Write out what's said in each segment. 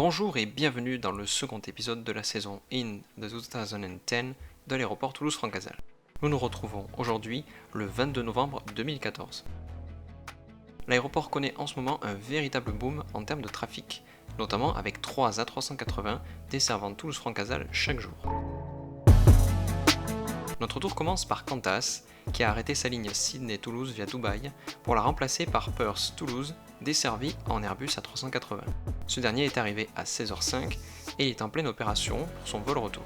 Bonjour et bienvenue dans le second épisode de la saison IN de 2010 de l'aéroport Toulouse-Francazal. Nous nous retrouvons aujourd'hui le 22 novembre 2014. L'aéroport connaît en ce moment un véritable boom en termes de trafic, notamment avec 3 A380 desservant Toulouse-Francazal chaque jour. Notre tour commence par Qantas, qui a arrêté sa ligne Sydney-Toulouse via Dubaï pour la remplacer par Perth-Toulouse, desservie en Airbus A380. Ce dernier est arrivé à 16h05 et il est en pleine opération pour son vol retour.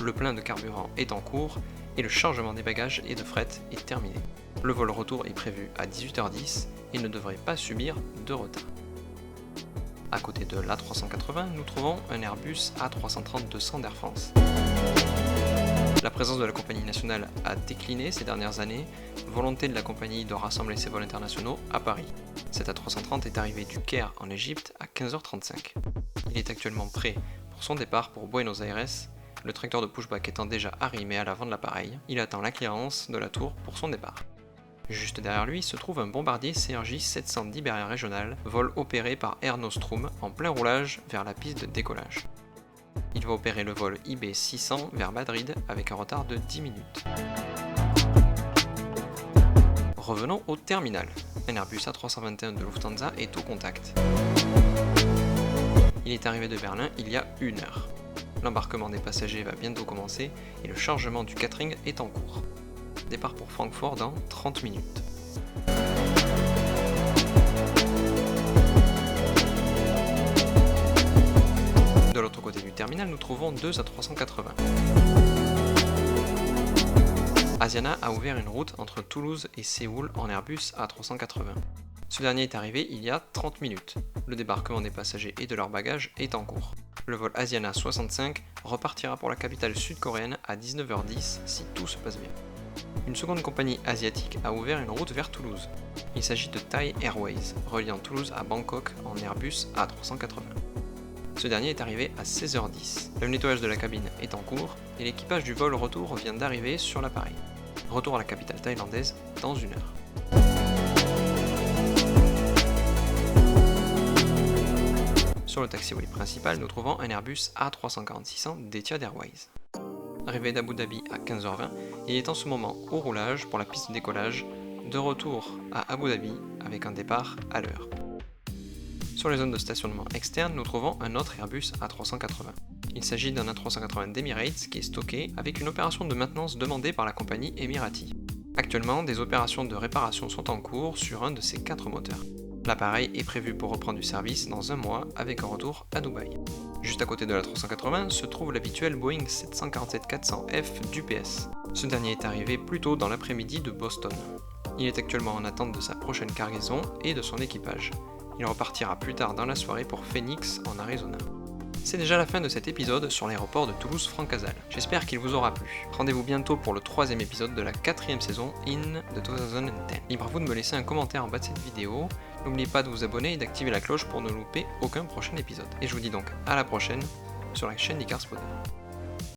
Le plein de carburant est en cours et le chargement des bagages et de fret est terminé. Le vol retour est prévu à 18h10 et ne devrait pas subir de retard. À côté de l'A380, nous trouvons un Airbus A330-200 d'Air France. La présence de la compagnie nationale a décliné ces dernières années, volonté de la compagnie de rassembler ses vols internationaux à Paris. Cet A330 est arrivé du Caire en Égypte à 15h35. Il est actuellement prêt pour son départ pour Buenos Aires, le tracteur de pushback étant déjà arrimé à l'avant de l'appareil. Il attend la clearance de la tour pour son départ. Juste derrière lui se trouve un bombardier CRJ 700 d'Iberia Régional, vol opéré par Air Nostrum en plein roulage vers la piste de décollage. Il va opérer le vol IB 600 vers Madrid avec un retard de 10 minutes. Revenons au terminal. Un Airbus A321 de Lufthansa est au contact. Il est arrivé de Berlin il y a 1 heure. L'embarquement des passagers va bientôt commencer et le chargement du catering est en cours. Départ pour Francfort dans 30 minutes. De l'autre côté du terminal, nous trouvons 2 A380. Asiana a ouvert une route entre Toulouse et Séoul en Airbus A380. Ce dernier est arrivé il y a 30 minutes. Le débarquement des passagers et de leurs bagages est en cours. Le vol Asiana 65 repartira pour la capitale sud-coréenne à 19h10 si tout se passe bien. Une seconde compagnie asiatique a ouvert une route vers Toulouse. Il s'agit de Thai Airways, reliant Toulouse à Bangkok en Airbus A380. Ce dernier est arrivé à 16h10. Le nettoyage de la cabine est en cours et l'équipage du vol retour vient d'arriver sur l'appareil. Retour à la capitale thaïlandaise dans 1 heure. Sur le taxiway principal, nous trouvons un Airbus A340-600 d'Etihad Airways. Arrivé d'Abu Dhabi à 15h20, il est en ce moment au roulage pour la piste de décollage, de retour à Abu Dhabi avec un départ à l'heure. Sur les zones de stationnement externe, nous trouvons un autre Airbus A380. Il s'agit d'un A380 d'Emirates qui est stocké avec une opération de maintenance demandée par la compagnie Emirati. Actuellement, des opérations de réparation sont en cours sur un de ces 4 moteurs. L'appareil est prévu pour reprendre du service dans 1 mois avec un retour à Dubaï. Juste à côté de l'A380 se trouve l'habituel Boeing 747-400F d'UPS. Ce dernier est arrivé plus tôt dans l'après-midi de Boston. Il est actuellement en attente de sa prochaine cargaison et de son équipage. Il repartira plus tard dans la soirée pour Phoenix en Arizona. C'est déjà la fin de cet épisode sur l'aéroport de Toulouse-Francazal. J'espère qu'il vous aura plu. Rendez-vous bientôt pour le 3e épisode de la 4e saison IN de 2010. Libre à vous de me laisser un commentaire en bas de cette vidéo. N'oubliez pas de vous abonner et d'activer la cloche pour ne louper aucun prochain épisode. Et je vous dis donc à la prochaine sur la chaîne d'Icar Spotter.